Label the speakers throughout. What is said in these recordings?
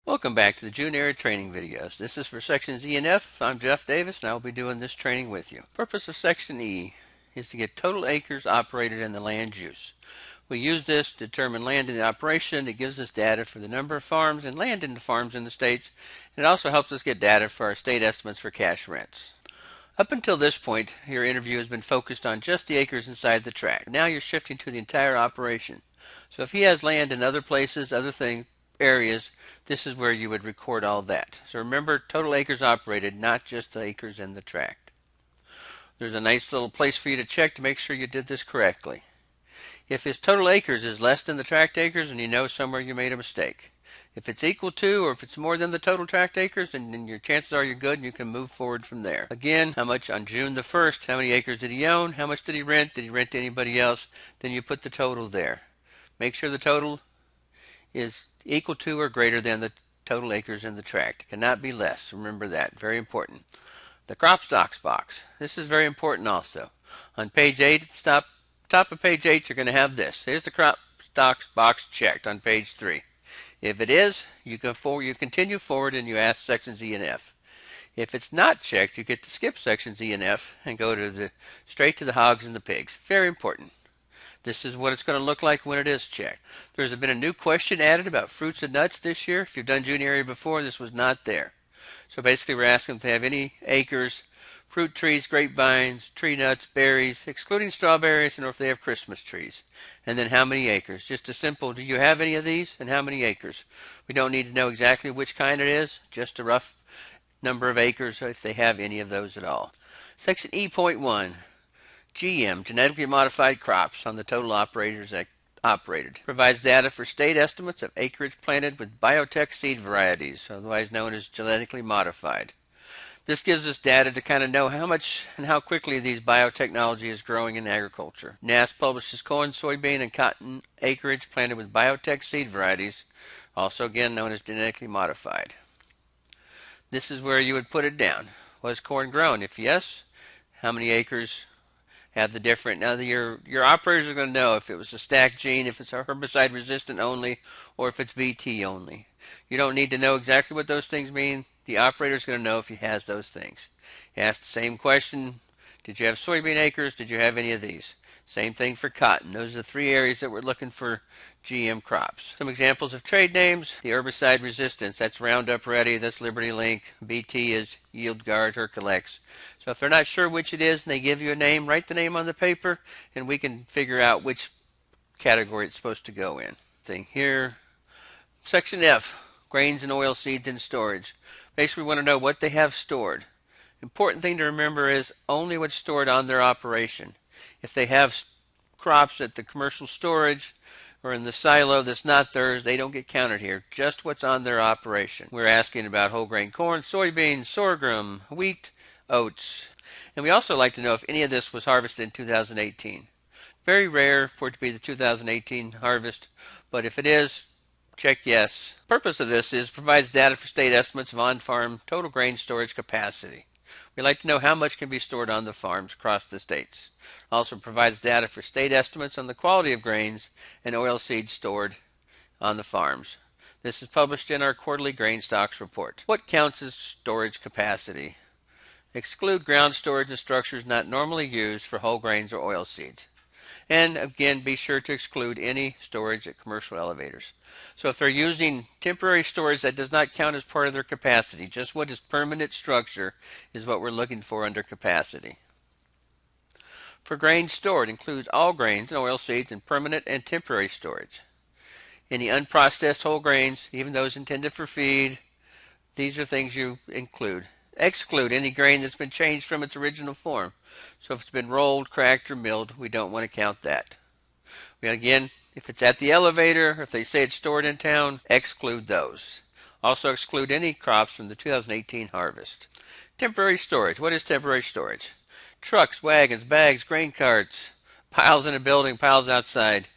Speaker 1: Welcome back to the June area training videos. This is for sections E and F. I'm Jeff Davis and I'll be doing this training with you. Purpose of section E is to get total acres operated in the land use. We use this to determine land in the operation. It gives us data for the number of farms and land in the farms in the states. And it also helps us get data for our state estimates for cash rents. Up until this point, your interview has been focused on just the acres inside the tract. Now you're shifting to the entire operation. So if he has land in other places, areas, this is where you would record all that. So remember, total acres operated, not just the acres in the tract. There's a nice little place for you to check to make sure you did this correctly. If his total acres is less than the tract acres, then you know somewhere you made a mistake. If it's equal to or if it's more than the total tract acres, then your chances are you're good and you can move forward from there. Again, how much on June the 1st, how many acres did he own, how much did he rent to anybody else, then you put the total there. Make sure the total is equal to or greater than the total acres in the tract. It cannot be less. Remember that. Very important. The crop stocks box. This is very important also. On page 8, at the top of page 8, you're going to have this. Here's the crop stocks box checked on page 3. If it is, you continue forward and you ask sections E and F. If it's not checked, you get to skip sections E and F and go to straight to the hogs and the pigs. Very important. This is what it's going to look like when it is checked. There's been a new question added about fruits and nuts this year. If you've done June area before, this was not there. So basically we're asking if they have any acres, fruit trees, grapevines, tree nuts, berries, excluding strawberries, and or if they have Christmas trees. And then how many acres. Just a simple, do you have any of these and how many acres? We don't need to know exactly which kind it is, just a rough number of acres if they have any of those at all. Section E.1. GM, genetically modified crops on the total operators operated. Provides data for state estimates of acreage planted with biotech seed varieties, otherwise known as genetically modified. This gives us data to kind of know how much and how quickly these biotechnology is growing in agriculture. NASS publishes corn, soybean, and cotton acreage planted with biotech seed varieties, also again known as genetically modified. This is where you would put it down. Was corn grown? If yes, how many acres have the different. Now your operators are going to know if it was a stacked gene, if it's a herbicide resistant only, or if it's BT only. You don't need to know exactly what those things mean. The operator is going to know if he has those things. You ask the same question. Did you have soybean acres? Did you have any of these? Same thing for cotton. Those are the 3 areas that we're looking for GM crops. Some examples of trade names. The herbicide resistance, that's Roundup Ready, that's Liberty Link. BT is Yield Guard, Herculex. So if they're not sure which it is and they give you a name, write the name on the paper and we can figure out which category it's supposed to go in. Thing here. Section F, grains and oil seeds in storage. Basically we want to know what they have stored. Important thing to remember is only what's stored on their operation. If they have crops at the commercial storage or in the silo that's not theirs, they don't get counted here. Just what's on their operation. We're asking about whole grain corn, soybeans, sorghum, wheat, oats. And we also like to know if any of this was harvested in 2018. Very rare for it to be the 2018 harvest, but if it is, check yes. The purpose of this is provides data for state estimates of on-farm total grain storage capacity. We like to know how much can be stored on the farms across the states. Also provides data for state estimates on the quality of grains and oilseeds stored on the farms. This is published in our quarterly grain stocks report. What counts as storage capacity? Exclude ground storage and structures not normally used for whole grains or oilseeds. And again, be sure to exclude any storage at commercial elevators. So if they're using temporary storage, that does not count as part of their capacity. Just what is permanent structure is what we're looking for under capacity. For grains stored, includes all grains and oilseeds in permanent and temporary storage. Any unprocessed whole grains, even those intended for feed, these are things you include. Exclude any grain that's been changed from its original form. So if it's been rolled, cracked, or milled, we don't want to count that. Again, if it's at the elevator, or if they say it's stored in town, exclude those. Also exclude any crops from the 2018 harvest. Temporary storage. What is temporary storage? Trucks, wagons, bags, grain carts, piles in a building, piles outside.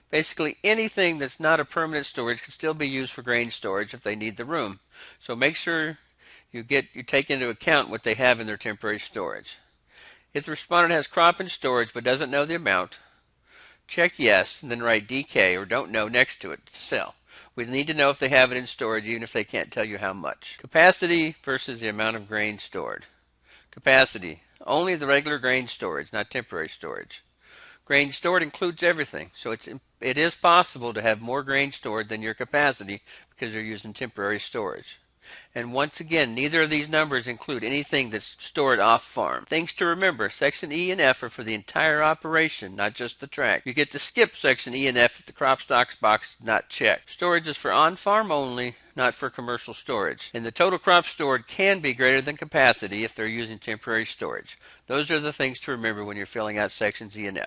Speaker 1: Basically anything that's not a permanent storage can still be used for grain storage if they need the room. So make sure you take into account what they have in their temporary storage. If the respondent has crop in storage but doesn't know the amount, check yes and then write DK or don't know next to it to sell. We need to know if they have it in storage, even if they can't tell you how much. Capacity versus the amount of grain stored. Capacity. Only the regular grain storage, not temporary storage. Grain stored includes everything, so it is possible to have more grain stored than your capacity because you're using temporary storage. And once again, neither of these numbers include anything that's stored off farm. Things to remember, section E and F are for the entire operation, not just the track. You get to skip section E and F if the crop stocks box is not checked. Storage is for on-farm only, not for commercial storage. And the total crop stored can be greater than capacity if they're using temporary storage. Those are the things to remember when you're filling out sections E and F.